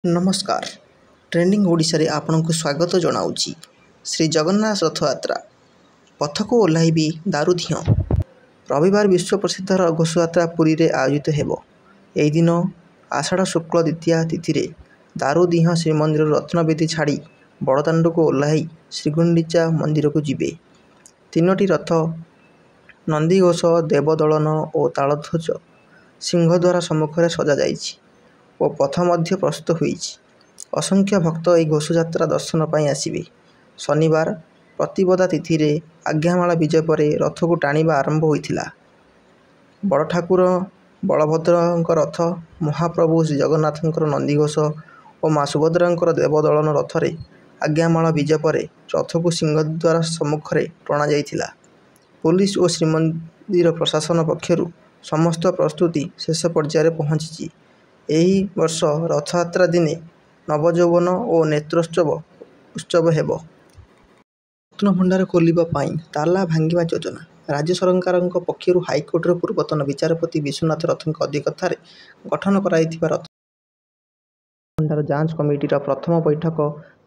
नमस्कार ट्रेंडिंग ओडिशा रे आपनकु स्वागत जनाऊँगी। श्री जगन्नाथ रथयात्रा पथक ओह्लैबी दारुधिय रविवार विश्व प्रसिद्ध घोषयात्रा पुरी रे आयोजित हेबो। एही दिन आषाढ़ शुक्ल द्वितीया तिथि रे दारुदिह श्रीमंदिर रत्नवेदी छाड़ी बड़दाण्ड को ओह्लाई श्रीगुंडीचा मंदिर को जिबे। तीनोटी रथ नंदीघोष देवदलन और तालध्वज सिंहद्वार सम्मुख सजा जाइछि और पथ मध्य प्रस्तुत होइछि। असंख्य भक्त এই घोषयात्रा दर्शन पाई आसिबे। शनिवार प्रतिपदा तिथि रे आज्ञामाला विजय पर रथ को टाणीबा आरंभ होइथिला। बड़ ठाकुर बलभद्रଙ୍କ रथ, महाप्रभु श्री जगन्नाथଙ୍କର नंदीघोष और माँ सुभद्राଙ୍କର देवदलन रथरे आज्ञामाला विजय पर रथ को सिंहद्वार सम्मुख टणा जाइथिला। पुलिस और श्रीमंदिर प्रशासन पक्षरु समस्त प्रस्तुति शेष पर्यायर पहुंची। एही वर्ष रथयात्रा दिने नवयौवन और नेत्रोत्सव उत्सव हेबो। रत्नभंडार खोलिबा पाई ताला भांगिबा योजना राज्य सरकारଙ୍କ पक्षरु हाईकोर्टर पूर्वतन विचारपति विश्वनाथ रथଙ୍କ अध्यक्षतार गठन कराइथिबा रत्नभंडार जांच कमिटीर प्रथम बैठक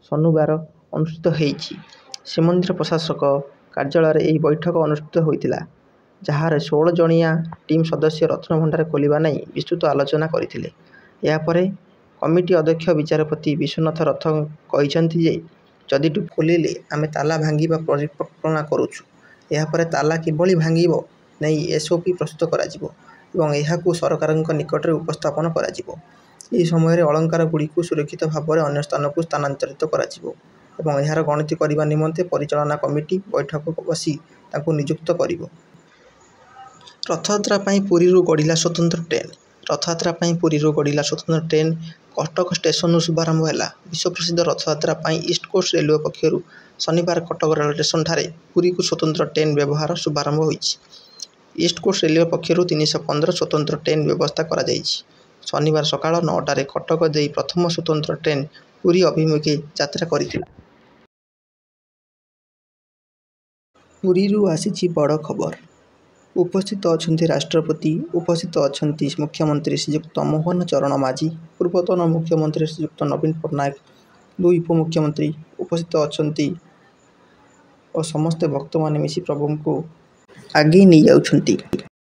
शनिवार अनुष्ठित होइछि। श्रीमंदिर प्रशासक कार्यालय एही बैठक अनुष्ठित होइतिला, जहार 16 जणिया टीम सदस्य रत्नभंडार खोलिबा नै विस्तृत आलोचना करथिले। या परे कमिटी अध्यक्ष विचारपति विश्वनाथ रथ कहिसंति जे जदि खोलिले आमे ताला भांगिबा परिकल्पना करूछु। या परे ताला किभली भांगिबो नै एसओपी प्रस्तुत कराजिबो एवं एहाकु सरकारଙ୍କ निकटरे उपस्थापन कराजिबो। एही समय रे अलंकार गुडीकु सुरक्षित भाबरे अन्य स्थानकु स्थानांतरित कराजिबो एवं एहार गणति करिबा निमंते परिचालना कमिटी बैठक बसी ताकु नियुक्त करिबो। रथयात्रा पाई पुरीरु गड़िला स्वतंत्र ट्रेन रथयात्रा पाई पुरीरु गड़िला स्वतंत्र ट्रेन कटक स्टेशन शुभारंभ है। विश्व प्रसिद्ध रथयात्रा पाई ईस्ट कोस्ट रेलवे पक्षरु शनिवार कटक रेल स्टेशन ठारे पुरी को स्वतंत्र ट्रेन व्यवहार शुभारंभ होइछि। ईस्ट कोस्ट रेलवे पक्षरु 315 स्वतंत्र ट्रेन व्यवस्था करा जाइछि। शनिवार सकाळ 9टा रे कटक देई प्रथम स्वतंत्र ट्रेन पुरी अभिमुखे यात्रा करिथिला। पुरीरु आसीछि बड़ खबर। उपस्थित अछंती राष्ट्रपति, उपस्थित अछंती मुख्यमंत्री श्रीयुक्त मोहन चरण माझी, पूर्वतन मुख्यमंत्री श्रीयुक्त नवीन पट्टनायक, दुई उपमुख्यमंत्री उपस्थित अछंती और समस्त भक्त माने मिसी प्रभु को आगे नहीं जाउछंती।